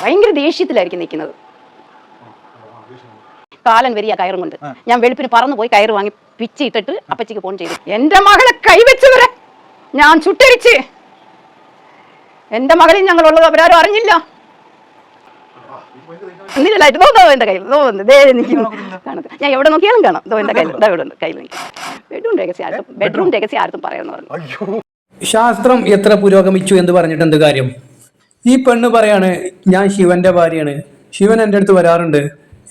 ഭയങ്കര ദേഷ്യത്തിലായിരിക്കും നിൽക്കുന്നത്. കാലൻ വരിക കയറും കൊണ്ട് ഞാൻ വെളുപ്പിന് പറന്നു പോയി കയറ് വാങ്ങി പിച്ചിട്ടിട്ട് അപ്പച്ചിക്ക് ഫോൺ ചെയ്തു. എന്റെ മകളെ കൈവച്ചവരെ ഞാൻ ചുട്ടരിച്ച്. എന്റെ മകളിൽ ഞങ്ങളുള്ളത് അവരാരും അറിഞ്ഞില്ല. എന്റെ കയ്യിൽ ഞാൻ എവിടെ നോക്കിയാലും കാണാം. എന്റെ കയ്യിൽ ബെഡ്റൂം രഹസ്യം ആർക്കും പറയാന്ന് പറഞ്ഞു. ശാസ്ത്രം എത്ര പുരോഗമിച്ചു എന്ന് പറഞ്ഞിട്ട് എന്ത് കാര്യം? ഈ പെണ്ണ് പറയാണ് ഞാൻ ശിവന്റെ ഭാര്യയാണ്, ശിവൻ എൻ്റെ അടുത്ത് വരാറുണ്ട്,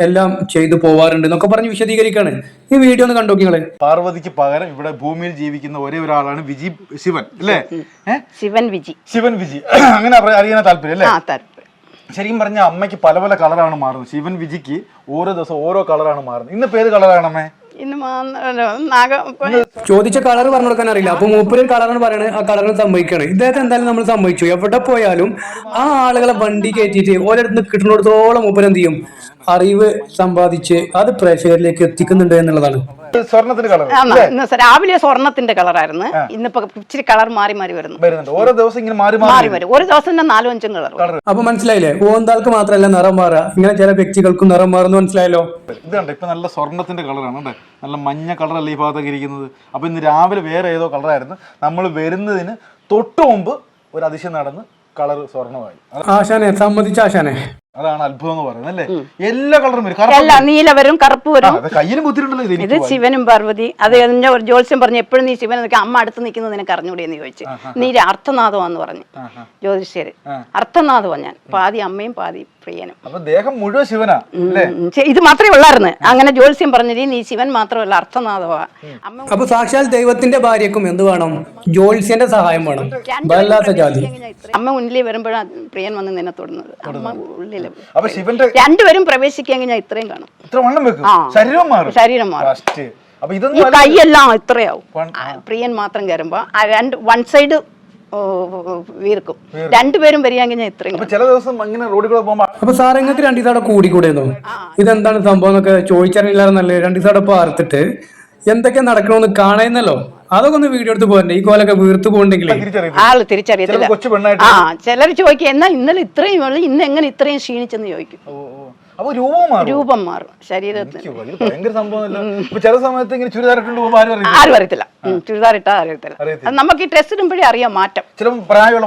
എല്ലാം ചെയ്തു പോവാറുണ്ട് എന്നൊക്കെ പറഞ്ഞ് വിശദീകരിക്കാണ്. ഈ വീഡിയോ ഒന്ന് കണ്ടു നോക്കിങ്ങള്. പാർവതിക്ക് പകരം ഇവിടെ ഭൂമിയിൽ ജീവിക്കുന്ന ഒരേ ഒരാളാണ് വിജി ശിവൻ അല്ലേ? ശിവൻ വിജി അങ്ങനെ അറിയാൻ താല്പര്യം അല്ലേ? ശരിക്കും പറഞ്ഞ അമ്മയ്ക്ക് പല പല കളറാണ് മാറുന്നത്. ശിവൻ വിജിക്ക് ഓരോ ദിവസം ഓരോ കളറാണ് മാറുന്നത്. ഇന്നിപ്പോ ഏത് കളറാണ് അമ്മേ? ചോദിച്ച കളർ പറഞ്ഞു കൊടുക്കാൻ അറിയില്ല. അപ്പൊ മൂപ്പര് കളറാണ് പറയണത്, ആ കളറിന് സമ്മതിക്കാണ്. ഇദ്ദേഹത്തെ എന്തായാലും നമ്മൾ സമ്മതിച്ചു. എവിടെ പോയാലും ആ ആളുകളെ വണ്ടി കയറ്റിയിട്ട് ഓരോരുത്തർ കിട്ടുന്നിടത്തോളം മൂപ്പര് എന്ത് ചെയ്യും, അറിവ് സമ്പാദിച്ച് അത് പ്രേക്ഷകരിലേക്ക് എത്തിക്കുന്നുണ്ട് എന്നുള്ളതാണ്. സ്വർണത്തിന്റെ കളർ രാവിലെ സ്വർണത്തിന്റെ കളറായിരുന്നു. ഇന്നിപ്പോ ഇച്ചിരി കളർ മാറി മാറി വരുന്നുണ്ട്. ഓരോ ദിവസം ഇങ്ങനെ മാറി വരും. ഒരു ദിവസം തന്നെ 4-5 കളർ. അപ്പൊ മനസ്സിലായില്ലേ, ഓന്താൾക്ക് മാത്രമല്ല നിറം മാറുക, ഇങ്ങനെ ചില വ്യക്തികൾക്കും നിറം മാറുന്നു. മനസ്സിലായല്ലോ. ഇത് കണ്ട ഇപ്പൊ നല്ല സ്വർണത്തിന്റെ കളറാണ്, നല്ല മഞ്ഞ കളറല്ല ഈ ഭാഗത്തൊക്കെ ഇരിക്കുന്നത്. അപ്പൊ ഇന്ന് രാവിലെ വേറെ ഏതോ കളറായിരുന്നു. നമ്മൾ വരുന്നതിന് തൊട്ട് മുമ്പ് ഒരു അതിശയം നടന്ന് കളർ സ്വർണ്ണമായി. ആശാനെ സമ്മതിച്ച ആശാനെ, അതാണ് അത്ഭുതം എന്ന് പറയുന്നത് അല്ലേ? എല്ലാ കളറും വരും, നീല വരും, കറുപ്പ് വരും. കയ്യിലും കുത്തിയിട്ടുണ്ടല്ലോ ഇത് ശിവനും പാർവതി. അത് എന്നെ ഒരു ജ്യോത്സ്യം പറഞ്ഞു, എപ്പോഴും നീ ശിവനെ നിൽക്കുക, അമ്മ അടുത്ത് നിൽക്കുന്നത് നിനക്ക് അറിഞ്ഞൂടെന്ന് ചോദിച്ചു. നീ അർത്ഥനാഥമാന്ന് പറഞ്ഞു ജ്യോതിഷര്. അർത്ഥനാഥമാ ഞാൻ, പാതി അമ്മയും പാതി പ്രിയനും. അപ്പൊ ദേഹം മുഴുവൻ ശിവനാ. ഇത് മാത്രമേ ഉള്ളായിരുന്നു. അങ്ങനെ ജ്യോത്സ്യം പറഞ്ഞിട്ട് നീ ശിവൻ മാത്രമല്ല അർത്ഥനാഥമാ. അപ്പൊ സാക്ഷാൽ ദൈവത്തിന്റെ ഭാര്യക്കും എന്ത് വേണം? ജ്യോത്സ്യന്റെ സഹായം വേണം. അമ്മ മുന്നിൽ വരുമ്പോഴാണ് പ്രിയൻ വന്ന് നിന്നെ തൊടുന്നത്. അമ്മ ഉള്ളിൽ രണ്ടുപേരും പ്രവേശിക്കാൻ ഞാൻ ഇത്രയും കാണും. ശരീരം മാറും. കൈയെല്ലാം ഇത്രയാവും. പ്രിയൻ മാത്രം കയറുമ്പോ വൺ സൈഡ് വീർക്കും. രണ്ടുപേരും വരികയാണെങ്കിൽ ഞാൻ ഇത്രയും. അപ്പൊ സാർ നിങ്ങൾക്ക് 2 ദിവസം കൂടിക്കൂടെയെന്നോ? ഇതെന്താണ് സംഭവം എന്നൊക്കെ ചോദിച്ചറിയില്ലാന്നല്ലേ 2 ദിവസം പാർത്തിട്ട് എന്തൊക്കെ നടക്കണമെന്ന് കാണുന്നല്ലോ. അതൊക്കെ ഒന്ന് വീഡിയോ എടുത്ത് പോരണ്ടേ? ഈ കോലൊക്കെ വീർത്ത് പോകണ്ടെങ്കിൽ ആള് തിരിച്ചറിയത്തില്ല. ചിലർ ചോദിക്കും എന്നാ ഇന്നലെ ഇത്രയും ഇന്ന് എങ്ങനെ ഇത്രയും ക്ഷീണിച്ചെന്ന് ചോദിക്കും. രൂപം മാറും ശരീരത്തിന്. ചില സമയത്ത് ആരും അറിയത്തില്ല. ചുരിദാർ ഇട്ടാ അറിയത്തില്ല. നമുക്ക് ഈ ഡ്രസ് ഇടുമ്പോഴേ അറിയാം മാറ്റം. പ്രായമുള്ള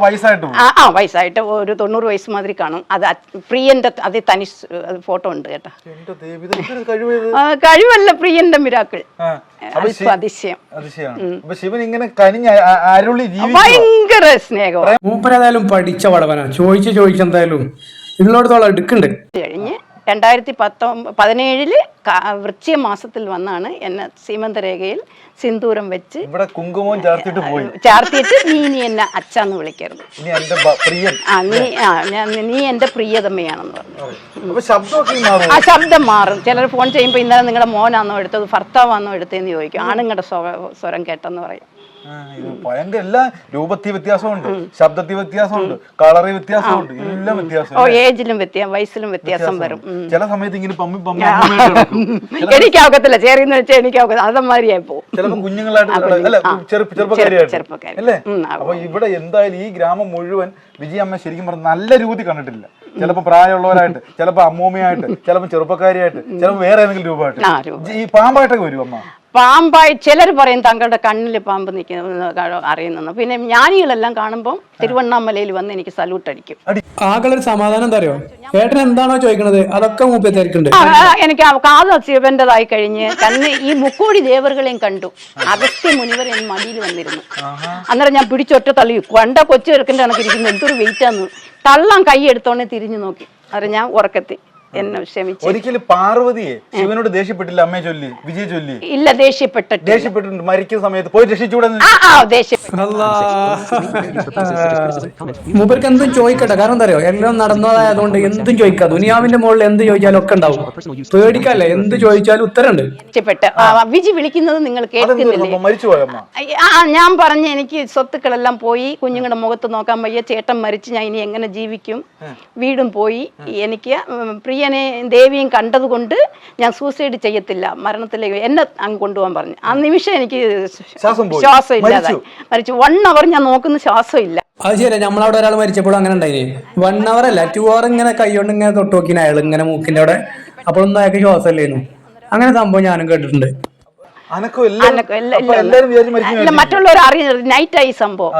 വയസ്സായിട്ട് ഒരു 90 വയസ്സ് മാതിരി കാണും. അത് പ്രിയന്റെ അതേ തനി ഫോട്ടോ ഉണ്ട് കേട്ടോ. കഴിവല്ല, പ്രിയന്റെ മിരാക്കിൾ. അതിശയം. ഭയങ്കര സ്നേഹം. മൂപ്പരേതായാലും പഠിച്ച വടവനാ. ചോദിച്ചെന്തായാലും ഇതിനോടത്തോളം എടുക്കണ്ട്. കഴിഞ്ഞ് 2017 വൃശ്ചിക മാസത്തിൽ വന്നാണ് എന്നെ സീമന്തരേഖയിൽ സിന്ദൂരം വെച്ച് കുങ്കുമം ചാർത്തിയിട്ട് നീ എന്നെ അച്ഛന്ന് വിളിക്കരുത്, നീ എന്റെ പ്രിയതമ്മയാണെന്ന് പറഞ്ഞു. ആ ശബ്ദം മാറും. ചിലർ ഫോൺ ചെയ്യുമ്പോ ഇന്നലെ നിങ്ങളുടെ മോനാണോ എടുത്തത്, ഭർത്താവാണോ എടുത്തതെന്ന് ചോദിക്കും. ആണുങ്ങളുടെ സ്വരം കേട്ടെന്ന് പറയും. ഭയങ്കര എല്ലാ രൂപത്തിൽ വ്യത്യാസമുണ്ട്, ശബ്ദത്തിൽ വ്യത്യാസമുണ്ട്, കളറിൽ വ്യത്യാസമുണ്ട്, എല്ലാം വ്യത്യാസം. ഏജിലും വയസ്സിലും വ്യത്യാസം വരും. ചില സമയത്ത് ഇങ്ങനെ എനിക്കാവത്തില്ല, ചേറിയെന്ന് വെച്ചാൽ എനിക്കാവത്തില്ല, അതമാതിരിയായി പോകും. ചിലപ്പോ കുഞ്ഞുങ്ങളായിട്ട് ചെറുപ്പക്കാരിയായിട്ട് അല്ലേ? അപ്പൊ ഇവിടെ എന്തായാലും ഈ ഗ്രാമം മുഴുവൻ വിജയമ്മ ശരിക്കും പറഞ്ഞ നല്ല രൂപത്തിൽ കണ്ടിട്ടില്ല. ചിലപ്പോ പ്രായമുള്ളവരായിട്ട്, ചിലപ്പോ അമ്മൂമ്മയായിട്ട്, ചിലപ്പോ ചെറുപ്പക്കാരിയായിട്ട്, ചിലപ്പോ വേറെ ഏതെങ്കിലും രൂപമായിട്ട്. ഈ പാമ്പായിട്ടൊക്കെ വരും അമ്മ. പാമ്പായി ചിലർ പറയും തങ്ങളുടെ കണ്ണിൽ പാമ്പ് നിൽക്കുന്ന അറിയുന്നു. പിന്നെ ജ്ഞാനികളെല്ലാം കാണുമ്പോൾ തിരുവണ്ണാമലയിൽ വന്ന് എനിക്ക് സല്യൂട്ട് അടിക്കും. ആകളൊരു സമാധാനം തരോ? ഏട്ടൻ എന്താണോ ചോദിക്കണത് അതൊക്കെ മൂപ്പത്തിരിക്കുന്നുണ്ട്. എനിക്ക് കാത് ശിവന്റേതായി കഴിഞ്ഞ് തന്നെ ഈ മുക്കോടി ദേവറുകളെയും കണ്ടു. അഗസ്ത്യ മുനിവർ എൻ മടിയിൽ വന്നിരുന്നു. അന്നേരം ഞാൻ പിടിച്ചൊറ്റ തള്ളി. കൊണ്ട കൊച്ചു ചെറുക്കൻ്റെ കണക്കിരിക്കുന്നു. എന്തൊരു വെയിറ്റാന്ന്. തള്ളാൻ കൈ എടുത്തോണ്ടേ തിരിഞ്ഞു നോക്കി. അത് ഞാൻ ഉറക്കത്തി എന്നെ ക്ഷമിച്ചു. ഒരിക്കലും പാർവതിയെ ശിവനോട് ദേഷ്യപ്പെട്ടില്ല അമ്മയെ ചൊല്ലി, വിജയ ചൊല്ലി? ഇല്ല, ദേഷ്യപ്പെട്ടിട്ടുണ്ട്. മരിക്കുന്ന സമയത്ത് പോയി രക്ഷിച്ചൂടെ? മൂപ്പർക്ക് എന്തും ചോദിക്കട്ടെ. കാരണം എന്താ അറിയോ, എല്ലാം നടന്നതായതുകൊണ്ട് എന്തും ചോദിക്കാം. ദുനിയാവിന്റെ മുകളിൽ എന്ത് ചോദിച്ചാലും ഒക്കെ ഉണ്ടാവും. പേടിക്കല്ലേ, എന്ത് ചോദിച്ചാലും ഉത്തരണ്ട്. വിജി വിളിക്കുന്നത് നിങ്ങൾ കേൾക്കുന്നില്ലേ? മരിച്ചുപോയമ്മ. ഞാൻ പറഞ്ഞ എനിക്ക് സ്വത്തുക്കളെല്ലാം പോയി, കുഞ്ഞുങ്ങളുടെ മുഖത്ത് നോക്കാൻ വയ്യ, ചേട്ടൻ മരിച്ച് ഞാൻ ഇനി എങ്ങനെ ജീവിക്കും, വീടും പോയി, എനിക്ക് പ്രിയനെ ദേവിയും കണ്ടതുകൊണ്ട് ഞാൻ സൂസൈഡ് ചെയ്യത്തില്ല, മരണത്തിലേക്ക് എന്നെ അങ്ങ് കൊണ്ടുപോകാൻ പറഞ്ഞു. ആ നിമിഷം എനിക്ക് ശ്വാസം ഇല്ലാതായി, മരിച്ചു. 1 hour ഞാൻ നോക്കുന്ന ശ്വാസം ഇല്ല. അത് ശരിയാ, നമ്മളവിടെ ഒരാൾ മരിച്ചപ്പോൾ അങ്ങനെ ഉണ്ടായിന്. 1 hour അല്ല 2 hour ഇങ്ങനെ കൈകൊണ്ട് ഇങ്ങനെ തൊട്ട് നോക്കിന് അയാൾ ഇങ്ങനെ മൂക്കിന്റെ അവിടെ, അപ്പോഴൊന്നും അയാൾക്ക് ശ്വാസം ഇല്ലായിരുന്നു. അങ്ങനെ സംഭവം ഞാനും കേട്ടിട്ടുണ്ട്. മറ്റുള്ളവർ അറിയുന്നത് നൈറ്റായി സംഭവം.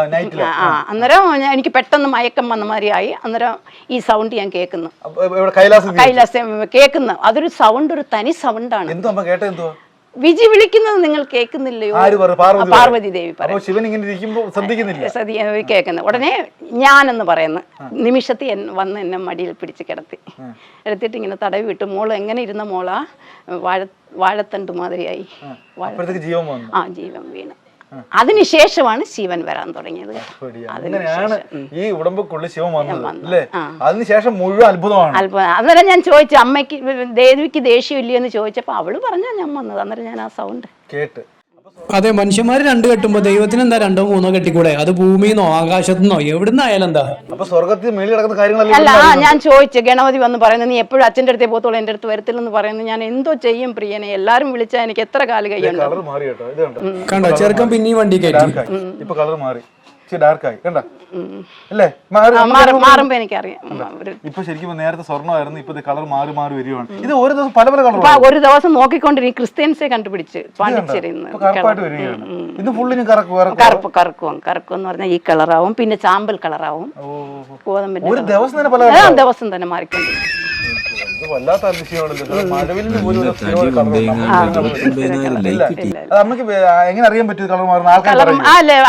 അന്നേരം എനിക്ക് പെട്ടെന്ന് മയക്കം വന്ന മാതിരിയായി. അന്നേരം ഈ സൗണ്ട് ഞാൻ കേൾക്കുന്നു, കൈലാസം കേൾക്കുന്നു. അതൊരു സൗണ്ട്, ഒരു തനി സൗണ്ടാണ്. വിജി വിളിക്കുന്നത് നിങ്ങൾ കേൾക്കുന്നില്ലയോ? പാർവതി ദേവി കേൾക്കുന്നു. ഉടനെ ഞാനെന്ന് പറയുന്നു നിമിഷത്തിൽ വന്ന് എന്നെ മടിയിൽ പിടിച്ച് കിടത്തിയിട്ട് ഇങ്ങനെ തടവി വിട്ടു. മോള് എങ്ങനെ ഇരുന്ന മോളാ? വാഴത്തണ്ട് മാതിരിയായി, ജീവൻ വീണ്. അതിനുശേഷമാണ് ശിവൻ വരാൻ തുടങ്ങിയത്. ഈ ഉടമ്പുക്കുള്ളിൽ ശിവൻ വന്നത്. അതിനുശേഷം മുഴുവൻ അത്ഭുതമാണ്. അന്നേരം ഞാൻ ചോദിച്ചു, അമ്മയ്ക്ക് ദേവിക്ക് ദേഷ്യം ഇല്ലയോ എന്ന് ചോദിച്ചപ്പോ അവള് പറഞ്ഞാ ഞാൻ വന്നത്. അന്നേരം ഞാൻ ആ സൗണ്ട് കേട്ട്. അതെ, മനുഷ്യന്മാര് 2 കെട്ടുമ്പോ ദൈവത്തിന് എന്താ 2 or 3 കെട്ടിക്കൂടെ? അത് ഭൂമിന്നോ ആകാശത്തുനിന്നോ എവിടുന്നായാലും എന്താ? അല്ല, ഞാൻ ചോദിച്ചു, ഗണപതി വന്ന് പറയുന്നത് നീ എപ്പോഴും അച്ഛൻ്റെ അടുത്തേ പോത്തോളൂ, എന്റെ അടുത്ത് വരത്തില്ലെന്ന് പറയുന്നത്. ഞാൻ എന്തോ ചെയ്യും പ്രിയനെ? എല്ലാരും വിളിച്ചാൽ എനിക്ക് എത്ര കാല് കയ്യുണ്ട്. കണ്ടോ, ചെറുക്കൻ പിന്നെയും വണ്ടി കയറ്റി. ഇപ്പൊ കളർ മാറി, ഡാർക്കായി. കണ്ട അല്ലേ? മാറുമ്പോ എനിക്കറിയാം. ഇപ്പൊ ശരിക്കും നേരത്തെ സ്വർണ്ണമായിരുന്നു, ഇപ്പൊ കളർ മാറി മാറി വരികയാണ്. ഇത് ഓരോ ദിവസം പല പല കളർ. ഒരു ദിവസം നോക്കിക്കൊണ്ടിരിക്കും, ക്രിസ്ത്യൻസെ കണ്ടുപിടിച്ച് പാണ്ടിച്ചേരി കറക്കും എന്ന് പറഞ്ഞാൽ ഈ കളറാവും, പിന്നെ ചാമ്പൽ കളറാവും, ഗോതമ്പിന്റെ ദിവസം തന്നെ മാറിക്കൊണ്ട്.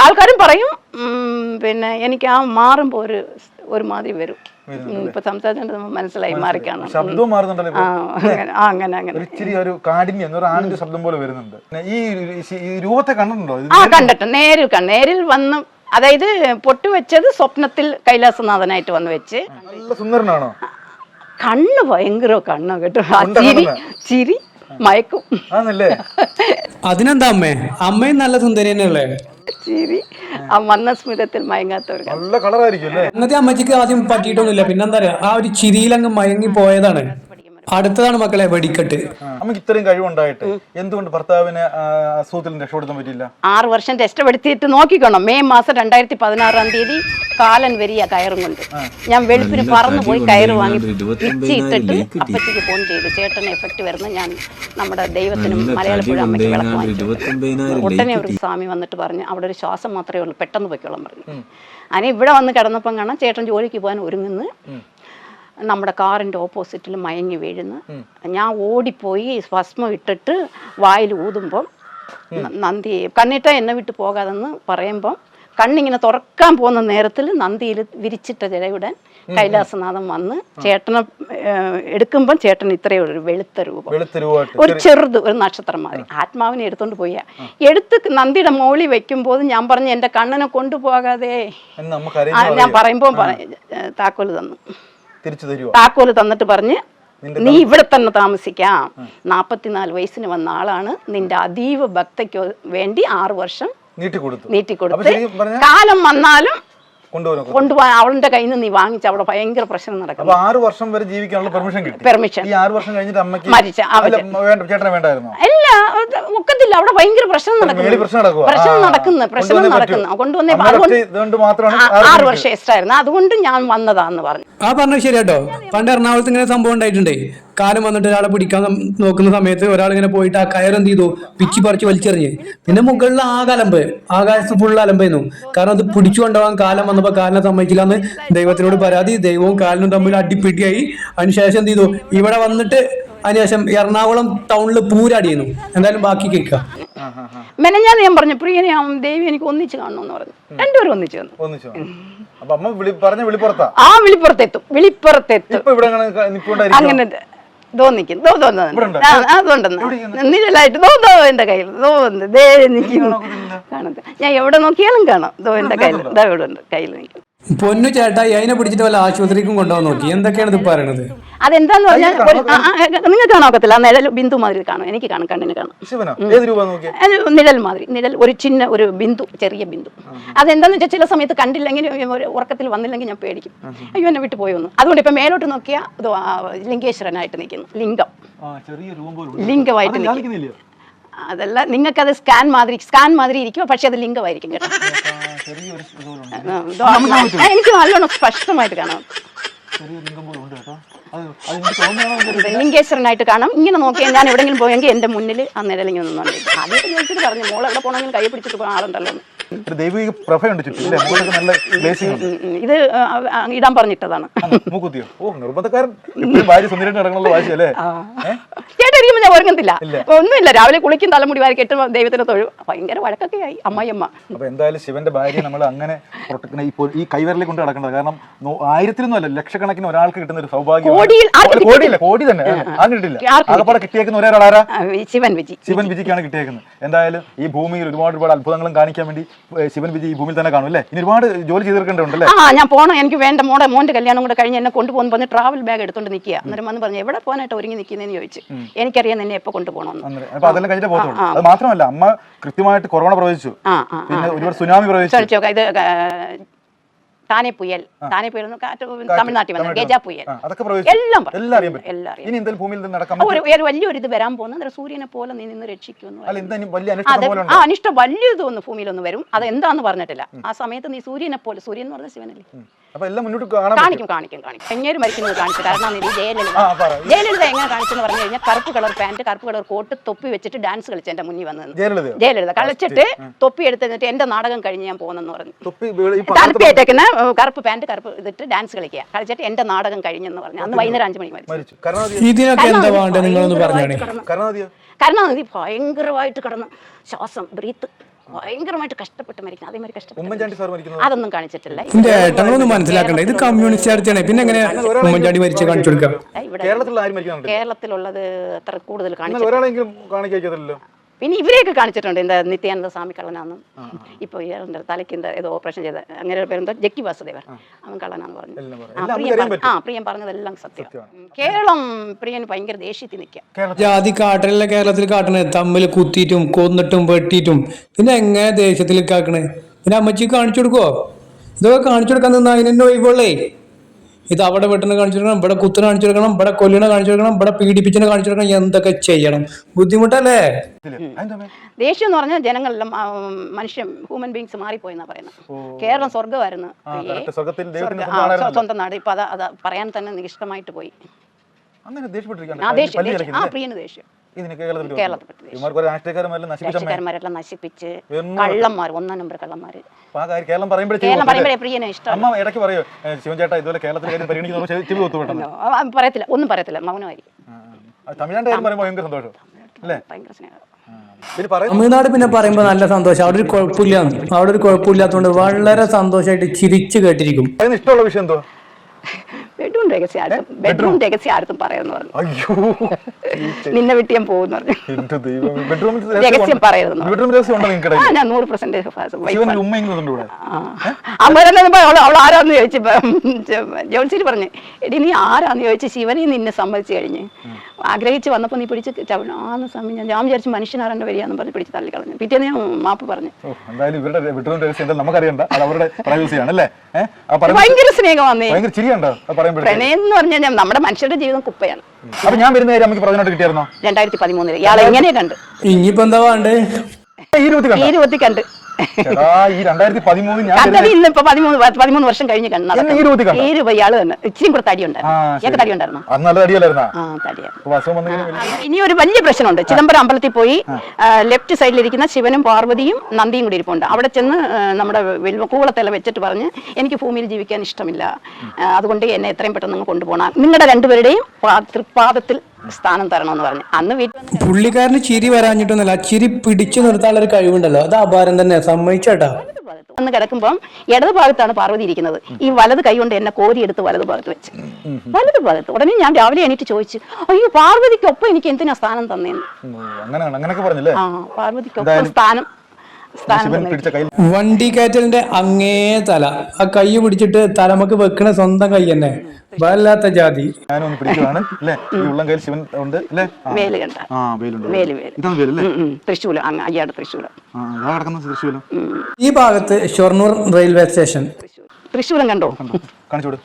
ആൾക്കാരും പറയും. പിന്നെ എനിക്ക് ആ മാറുമ്പോ ഒരുമാതിരി വരും. ഇപ്പൊ സംസാരിച്ചത് മനസ്സിലായി, മാറിക്കാണ്. ശബ്ദവും മാറുന്നുണ്ടല്ലോ. അങ്ങനെ ഒരു കാഠിന്യം, ആണിന്റെ ശബ്ദം പോലെ വരുന്നുണ്ട്. ഈ രൂപത്തെ കണ്ടിട്ടുണ്ടോ? കണ്ടിട്ട് നേരിൽ വന്ന്, അതായത് പൊട്ടുവെച്ചത് സ്വപ്നത്തിൽ കൈലാസനാഥനായിട്ട് വന്ന് വെച്ച്. നല്ല സുന്ദരനാണോ? കണ്ണ് ഭയങ്കര കണ്ണോ കേട്ടോ, ചിരി മയക്കും. അതിനെന്താ അമ്മയും നല്ല സുന്ദരി തന്നെയല്ലേ? ചിരി ആ മന്ദസ്മിതത്തിൽ മയങ്ങാത്തവർ. നല്ല കളറായിരിക്കും അല്ലേ? അങ്ങനത്തെ അമ്മച്ചിക്ക് ആദ്യം പറ്റിയിട്ടൊന്നുമില്ല, പിന്നെന്താ പറയാ, ആ ഒരു ചിരിയിലങ്ങ് മയങ്ങി പോയതാണ്. അടുത്തതാണ് മക്കളെ വെടിക്കെട്ട്. നമുക്ക് ഇത്രയും കഴിവുണ്ടായിട്ട് എന്തുകൊണ്ട് ഭർത്താവിനെ അസുഖത്തിൽ രക്ഷപ്പെടുത്താൻ പറ്റില്ല? 6 വർഷം രക്ഷപ്പെടുത്തിയിട്ട് നോക്കിക്കോണം. മെയ് മാസം 2016 കാലൻ വരിക കയറും കൊണ്ട്. ഞാൻ വെളുപ്പിന് പറന്നു പോയി കയറ് വാങ്ങി ഇട്ടിട്ട് അപ്പച്ചയ്ക്ക് ഫോൺ ചെയ്തു, ചേട്ടന് എഫക്ട് വരുന്ന ഞാൻ നമ്മുടെ ദൈവത്തിനും മലയാളപ്പുഴ അമ്മയ്ക്ക് വിളക്ക് വാങ്ങിച്ചു. ഉടനെ ഒരു സ്വാമി വന്നിട്ട് പറഞ്ഞു, അവിടെ ഒരു ശ്വാസം മാത്രമേ ഉള്ളൂ, പെട്ടെന്ന് പൊയ്ക്കോളം പറഞ്ഞു. അങ്ങനെ ഇവിടെ വന്ന് കിടന്നപ്പം കാണാം ചേട്ടൻ ജോലിക്ക് പോകാൻ ഒരുങ്ങുന്നു. നമ്മുടെ കാറിൻ്റെ ഓപ്പോസിറ്റിൽ മയങ്ങി വീഴുന്നു. ഞാൻ ഓടിപ്പോയി ഭസ്മം ഇട്ടിട്ട് വായിൽ ഊതുമ്പം നന്ദി കണ്ണിട്ട എന്നെ വിട്ട് പോകാതെന്ന് പറയുമ്പം കണ്ണിങ്ങനെ തുറക്കാൻ പോകുന്ന നേരത്തിൽ നന്ദിയിൽ വിരിച്ചിട്ട ജലയുടൻ കൈലാസനാഥൻ വന്ന് ചേട്ടനെ എടുക്കുമ്പം ചേട്ടൻ ഇത്രയും ഒരു വെളുത്ത രൂപം, ഒരു ചെറുത്, ഒരു നക്ഷത്രം മാതിരി. ആത്മാവിനെ എടുത്തോണ്ട് പോയാ എടുത്ത് നന്ദിയുടെ മോളി വെക്കുമ്പോൾ ഞാൻ പറഞ്ഞു എന്റെ കണ്ണനെ കൊണ്ടുപോകാതെ. ഞാൻ പറയുമ്പോ താക്കോല് തന്നു, താക്കോല് തന്നിട്ട് പറഞ്ഞ് നീ ഇവിടെ തന്നെ താമസിക്കാം. 44 വയസ്സിന് വന്ന ആളാണ്, നിന്റെ അതീവ ഭക്തയ്ക്ക് വേണ്ടി 6 വർഷം നീട്ടിക്കൊടുത്ത് കാലം വന്നാലും കൊണ്ടുപോകാൻ അവളുടെ കയ്യിൽ നിന്ന് നീ വാങ്ങിച്ച് അവിടെ ഭയങ്കര പ്രശ്നം നടക്കും. 6 വർഷം വരെ ജീവിക്കാനുള്ള പെർമിഷൻ. ഈ 6 വർഷം കഴിഞ്ഞിട്ട് അമ്മയ്ക്ക് മരിച്ച ചേട്ടനെ വേണ്ടായിരുന്നു. അല്ല, ഒക്കത്തില്ല, അവിടെ ഭയങ്കര പ്രശ്നം നടക്കുന്നു. കൊണ്ടുവന്നേ 6 വർഷം എക്സ്ട്രാ ആയിരുന്നു, അതുകൊണ്ട് ഞാൻ വന്നതാന്ന് പറഞ്ഞു. ആ പറഞ്ഞത് ശരിയാട്ടോ. പണ്ട് എറണാകുളത്ത് ഇങ്ങനെ സംഭവം ഉണ്ടായിട്ടുണ്ടേ. കാലം വന്നിട്ട് ഒരാളെ പിടിക്കാൻ നോക്കുന്ന സമയത്ത് ഒരാൾ ഇങ്ങനെ പോയിട്ട് ആ കയറെന്ത് ചെയ്തു, പിച്ചി പറിച്ച് വലിച്ചെറിഞ്ഞ്. പിന്നെ മുകളിൽ ആകാശത്ത് ഫുള്ള് അലമ്പായിരുന്നു. കാരണം അത് പിടിച്ചു കൊണ്ടുപോകാൻ കാലം വന്നപ്പോ കാലിനെ സമ്മതിക്കില്ല എന്ന് ദൈവത്തിനോട് പരാതി. ദൈവവും കാലിനും തമ്മിൽ അടിപ്പിടിയായി. അതിനുശേഷം എന്ത് ചെയ്തു, ഇവിടെ വന്നിട്ട് അതിനുശേഷം എറണാകുളം ടൗണിൽ പൂരാടിയിരുന്നു. എന്തായാലും ബാക്കി കേൾക്കാം. മെനഞ്ഞാന്ന് ഞാൻ പറഞ്ഞു പ്രിയനെ ദേവി എനിക്ക് ഒന്നിച്ച് കാണണമെന്ന് പറഞ്ഞു. രണ്ടുപേരും ഒന്നിച്ച് വന്നു. വിളിപ്പുറത്തെത്തും. അങ്ങനെ തോന്നിക്കും, നിഴലായിട്ട് എന്റെ കയ്യിൽ കാണത്ത്. ഞാൻ എവിടെ നോക്കിയാലും കാണാം, എന്റെ കയ്യിൽ ഇവിടെ ഉണ്ട്, കയ്യിൽ നിൽക്കും. പൊന്നു ചേട്ടായി അതിനെ പിടിച്ചിട്ട് വല്ല ആശുപത്രിക്കും കൊണ്ടുപോകാൻ നോക്കി. എന്തൊക്കെയാണ് ഇത് പറയണത്? അതെന്താന്ന് പറഞ്ഞാൽ നിങ്ങൾക്ക് കാണാക്കത്തില്ല, നിഴൽ ബിന്ദു മാതിരി കാണും, എനിക്ക് കാണും, കണ്ണിന് കാണും. നിഴൽ മാതിരി, നിഴൽ ഒരു ചിന്ന ഒരു ബിന്ദു, ചെറിയ ബിന്ദു. അതെന്താന്ന് വെച്ചാൽ ചില സമയത്ത് കണ്ടില്ലെങ്കിൽ ഉറക്കത്തിൽ വന്നില്ലെങ്കിൽ ഞാൻ പേടിക്കും, അയ്യോ എന്നെ വിട്ടു പോയൊന്നു. അതുകൊണ്ട് ഇപ്പൊ മേലോട്ട് നോക്കിയാൽ ലിംഗേശ്വരനായിട്ട് നിൽക്കുന്നു, ലിംഗമായിട്ട് നിൽക്കുന്നു. അതല്ല, നിങ്ങൾക്കത് സ്കാൻ മാതിരി ഇരിക്കും, പക്ഷെ അത് ലിംഗമായിരിക്കും കേട്ടോ. എനിക്ക് നല്ലോണം സ്പഷ്ടമായിട്ട് കാണാം, ലിംഗേശ്വരനായിട്ട് കാണാം. ഇങ്ങനെ നോക്കിയാൽ ഞാൻ എവിടെയെങ്കിലും പോയെങ്കിൽ എന്റെ മുന്നിൽ ആ നിഴലിങ്ങനെ നിന്നുണ്ട്. ആദ്യമൊക്കെ ചോദിച്ചിട്ട് പറഞ്ഞു, മോൾ എവിടെ പോകണമെങ്കിലും കൈ പിടിച്ചിട്ട് പോകാൻ ആളുണ്ടല്ലോ. ഇത് ഇടാൻ പറഞ്ഞിട്ടതാണ്. ചേട്ടായിരിക്കുമ്പോ ഞാൻ ഒരുങ്ങത്തില്ല, ഒന്നുമില്ല. രാവിലെ കുളിക്കും, തലമുടി വാരി കെട്ടും, ദൈവത്തിന് തൊഴും. ഭയങ്കര വഴക്കൊക്കെ ആയി അമ്മായിയമ്മ. അപ്പൊ എന്തായാലും ശിവന്റെ ഭാര്യ നമ്മൾ അങ്ങനെ ഈ കൈവരലിൽ കൊണ്ട് നടക്കുന്നത്, കാരണം 1000-ലും അല്ല, ലക്ഷക്കണക്കിന് ഒരാൾക്ക് കിട്ടുന്ന ഒരു സൗഭാഗ്യം. കോടി തന്നെ കിട്ടില്ല. ആകപ്പാടെ കിട്ടിയേക്കുന്ന ഒരാളാരാ? ശിവൻ വിജിക്കാണ് കിട്ടിയേക്കുന്നത്. എന്തായാലും ഈ ഭൂമിയിൽ ഒരുപാട് അത്ഭുതങ്ങളും കാണിക്കാൻ വേണ്ടി ശിവൻ വിജി ഈ ഭൂമിയിൽ തന്നെ കാണും അല്ലേ? ഇനി ഒരുപാട് ജോലി ചെയ്തിട്ടുണ്ടല്ലേ? ഞാൻ പോണം, എനിക്ക് വേണ്ട മോന്റെ കല്യാണം കൂടെ കഴിഞ്ഞ് എന്നെ കൊണ്ടുപോകുന്നു പറഞ്ഞ് ട്രാവൽ ബാഗ് എടുത്തോണ്ട് നിൽക്കുക. അന്നേരം വന്ന് പറഞ്ഞു, എവിടെ പോകാനായിട്ട് ഒരുങ്ങി നിൽക്കുന്നതെന്ന് ചോദിച്ചു. എനിക്കറിയാം എന്നെ എപ്പോ കൊണ്ടുപോകണമെന്ന്. അപ്പൊ അതെല്ലാം കഴിഞ്ഞിട്ട് പോകത്തുള്ളൂ. അത് മാത്രമല്ല, അമ്മ കൃത്യമായിട്ട് കൊറോണ പ്രവചിച്ചു, പിന്നെ ഒരുപാട് സുനാമി പ്രവചിച്ചു. ഇത് താനെ പുയൽ തമിഴ്നാട്ടിൽ വന്ന ഗജ പുയൽ, എല്ലാം വലിയൊരു ഇത് വരാൻ പോകുന്നത്. സൂര്യനെ പോലെ നീ നിന്ന് രക്ഷിക്കുന്നു. അനിഷ്ടം വലിയ ഇതൊന്ന് ഭൂമിയിലൊന്നും വരും. അത് എന്താന്ന് പറഞ്ഞിട്ടില്ല. ആ സമയത്ത് നീ സൂര്യനെ പോലെ, സൂര്യൻ എന്ന് പറഞ്ഞ ശിവനല്ലേ, കാണിക്കും. എങ്ങനെ മരിക്കുന്നത് കാണിച്ചു. കരുണാനിധി, ജയലളിത എങ്ങനെ കാണിച്ചെന്ന് പറഞ്ഞു കഴിഞ്ഞാൽ കറുപ്പ് കളർ പാന്റ്, കറുപ്പ് കളർ കോട്ട്, തൊപ്പി വെച്ചിട്ട് ഡാൻസ് കളിച്ച് എന്റെ മുന്നിൽ വന്നത്. ജയലളിത കളിച്ചിട്ട് തൊപ്പി എടുത്തിട്ട് എന്റെ നാടകം കഴിഞ്ഞ് ഞാൻ പോകുന്നെന്ന് പറഞ്ഞു. തലപ്പിയേറ്റേക്കുന്ന കറുപ്പ് പാന്റ്, കറുപ്പ് ഇതിട്ട് ഡാൻസ് കളിച്ചിട്ട് എന്റെ നാടകം കഴിഞ്ഞെന്ന് പറഞ്ഞു. അന്ന് വൈകുന്നേരം 5 മണിക്ക് മരിച്ചു. കരുണാനിധി ഭയങ്കരമായിട്ട് കിടന്ന് ശ്വാസം ബ്രീത്ത് ഭയങ്കരമായിട്ട് കഷ്ടപ്പെട്ട് മരിക്കണം. അതേമാതിരി കഷ്ടപ്പെട്ടു അതൊന്നും കാണിച്ചിട്ടില്ല. മനസ്സിലാക്കണ്ട, ഇത് കമ്മ്യൂണിസ്റ്റ് പിന്നെ എങ്ങനെ ഉമ്മൻചാണ്ടി മരിച്ച കാണിച്ചു കൊടുക്കാം? കേരളത്തിലുള്ളത് അത്ര കൂടുതൽ കാണിച്ചിട്ടില്ല. പിന്നെ ഇവരെയൊക്കെ കാണിച്ചിട്ടുണ്ട്. എന്താ നിത്യാനന്ദ സ്വാമി കള്ളനാന്നും, ഇപ്പൊ ഇയാളുടെ തലയ്ക്ക് എന്താ ഏതോ ഓപ്പറേഷൻ ചെയ്ത അങ്ങനെ പേരെന്തോ ജക്കി വാസുദേവൻ, അവൻ കള്ളനാന്ന് പറഞ്ഞു. പ്രിയൻ പറഞ്ഞതെല്ലാം സത്യം. കേരളം പ്രിയന് ഭയങ്കര ദേഷ്യത്തിൽ നിൽക്കുക. ജാതി കാട്ടലല്ല കേരളത്തിൽ കാട്ടണേ, തമ്മിൽ കുത്തിയിട്ടും കൊന്നിട്ടും വെട്ടിയിട്ടും. പിന്നെ എങ്ങനെ ദേശത്തിലേക്ക് ആക്കണേ? പിന്നെ അമ്മച്ചി കാണിച്ചു കൊടുക്കുവോ? ഇതൊക്കെ കാണിച്ചു കൊടുക്കാൻ നിന്നാ അതിനെ ഒഴിവുള്ളേ. ഇത് അവിടെ വെട്ടണ കാണിച്ചു കൊടുക്കണം, ഇവിടെ കുത്തണ കാണിച്ചു കൊടുക്കണം, ഇവിടെ കൊല്ലണ കാണിച്ചു കൊടുക്കണം, ഇവിടെ പീഡിപ്പിച്ചണ കാണിച്ചു കൊടുക്കണം. എന്തൊക്കെ ചെയ്യണം? ബുദ്ധിമുട്ടല്ലേ? ദേഷ്യം എന്ന് പറഞ്ഞാൽ ജനങ്ങളെല്ലാം ഹ്യൂമൻ ബീങ്സ് മാറിപ്പോയെന്നാ പറയുന്നത്. കേരളം സ്വർഗമായിരുന്നു, സ്വന്തം നാട്. ഇപ്പൊ അത് പറയാൻ തന്നെ എനിക്ക് ഇഷ്ടമായിട്ട് പോയി. പ്രിയന് ദേഷ്യം. രാഷ്ട്രീയക്കാരെല്ലാം നശിപ്പിച്ച് കള്ളന്മാർ, 1 നമ്പർ കള്ളന്മാര്. പറയത്തില്ല, ഒന്നും പറയത്തില്ല, മൗനമായിരിക്കും. ഭയങ്കര സ്നേഹം. തമിഴ്നാട് പിന്നെ പറയുമ്പോ നല്ല സന്തോഷം. അവിടെ ഒരു കുഴപ്പമില്ലാത്തതുകൊണ്ട് വളരെ സന്തോഷമായിട്ട് ചിരിച്ചു കേട്ടിരിക്കും. ഇഷ്ടമുള്ള വിഷയം എന്തോ? ബെഡ്റൂം രഹസ്യം പറയുന്നു പറഞ്ഞു. നിന്നെ വിട്ട് ഞാൻ പോകുന്നു പറഞ്ഞു. രഹസ്യം പറയുന്നു. ഞാൻ 100% അവൾ ആരാന്ന് ചോദിച്ചപ്പോ ജോൺസിൽ പറഞ്ഞു, എടി നീ ആരാന്ന് ചോദിച്ചു. ശിവനെ നിന്നെ സമ്മതിച്ചു കഴിഞ്ഞ് ആഗ്രഹിച്ച് വന്നപ്പോ നീ പിടിച്ച് ആന്ന് സമയം ഞാൻ വിചാരിച്ചു മനുഷ്യനാരന്റെ വരികയെന്ന് പറഞ്ഞ് പിടിച്ച് തള്ളിക്കളഞ്ഞു. പിറ്റേന്ന് ഞാൻ മാപ്പ് പറഞ്ഞു. ഭയങ്കര സ്നേഹമാന്നേ. പ്രണയം എന്ന് പറഞ്ഞാൽ നമ്മുടെ മനുഷ്യരുടെ ജീവിതം കുപ്പയാണ്. 2013 ഇയാളെ എങ്ങനെ കണ്ട് ഇനിയിപ്പോ എന്താ വേണ്ടേ? ഈ രൂപത്തിൽ കണ്ട് ഇന്നിപ്പോ 13 വർഷം കഴിഞ്ഞ് കണ്ടത്. ഈ രൂപ ഇയാള് തന്നെ. ഇച്ചിരി കൂടെ തടിയുണ്ടായിരുന്നു. ഇനി ഒരു വലിയ പ്രശ്നമുണ്ട്. ചിദംബരം അമ്പലത്തിൽ പോയി ലെഫ്റ്റ് സൈഡിലിരിക്കുന്ന ശിവനും പാർവതിയും നന്ദിയും കൂടി ഇരിപ്പുണ്ട്. അവിടെ ചെന്ന് നമ്മുടെ കൂളത്തെല്ലാം വെച്ചിട്ട് പറഞ്ഞ്, എനിക്ക് ഭൂമിയിൽ ജീവിക്കാൻ ഇഷ്ടമില്ല, അതുകൊണ്ട് എന്നെ എത്രയും പെട്ടെന്ന് കൊണ്ടുപോകണം, നിങ്ങളുടെ രണ്ടുപേരുടെയും തൃപ്പാദത്തിൽ സ്ഥാനം തരണമെന്ന് പറഞ്ഞു. അന്ന് വീട്ടിൽ പുള്ളിക്കാരന് ചിരി വരാഞ്ഞിട്ടൊന്നുമല്ല, ചിരി പിടിച്ചു നിർത്താനുള്ള ഒരു കഴിവുണ്ടല്ലോ, അത് അപാരം തന്നെ. സമ്മതിച്ചേട്ടാ. അന്ന് കിടക്കുമ്പം ഇടത് ഭാഗത്താണ് പാർവതി ഇരിക്കുന്നത്. ഈ വലത് കൈ കൊണ്ട് എന്നെ കോരിയെടുത്ത് വലത് ഭാഗത്ത് വെച്ച്, വലത് ഭാഗത്ത്. ഉടനെ ഞാൻ രാവിലെ എണീറ്റ് ചോദിച്ചു, അയ്യോ പാർവതിക്കൊപ്പം എനിക്ക് എന്തിനാ സ്ഥാനം തന്നേന്ന്. പാർവതിക്കൊപ്പം ശിവൻ പിടിച്ച കയ്യിൽ വണ്ടി കയറ്റലിന്റെ അങ്ങേ തല ആ കൈ പിടിച്ചിട്ട് തലമക്ക് വെക്കണ സ്വന്തം കൈ തന്നെ വല്ലാത്ത ജാതി. ഞാനൊന്ന് പിടിക്കുവാണ് അല്ലേ? ഈ ഉള്ളം കയ്യിൽ ശിവൻ ഉണ്ട് അല്ലേ? വേല് കണ്ട വേലുണ്ട്. ഇതാണ് വേലല്ലേ? തൃശ്ശൂലം അയ്യാട് തൃശ്ശൂലം. തൃശ്ശൂലം. ഈ ഭാഗത്ത് ഷൊർണൂർ റെയിൽവേ സ്റ്റേഷൻ. തൃശ്ശൂലം കണ്ടോ? കാണിച്ചോട്.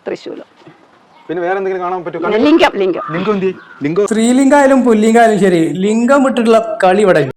തൃശ്ശൂലം. പിന്നെ വേറെ എന്തെങ്കിലും കാണാൻ പറ്റുമോ? ലിംഗം. സ്ത്രീലിംഗായാലും പുല്ലിംഗായാലും ശരി, ലിംഗം വിട്ടിട്ടുള്ള കളി ഇവിടെ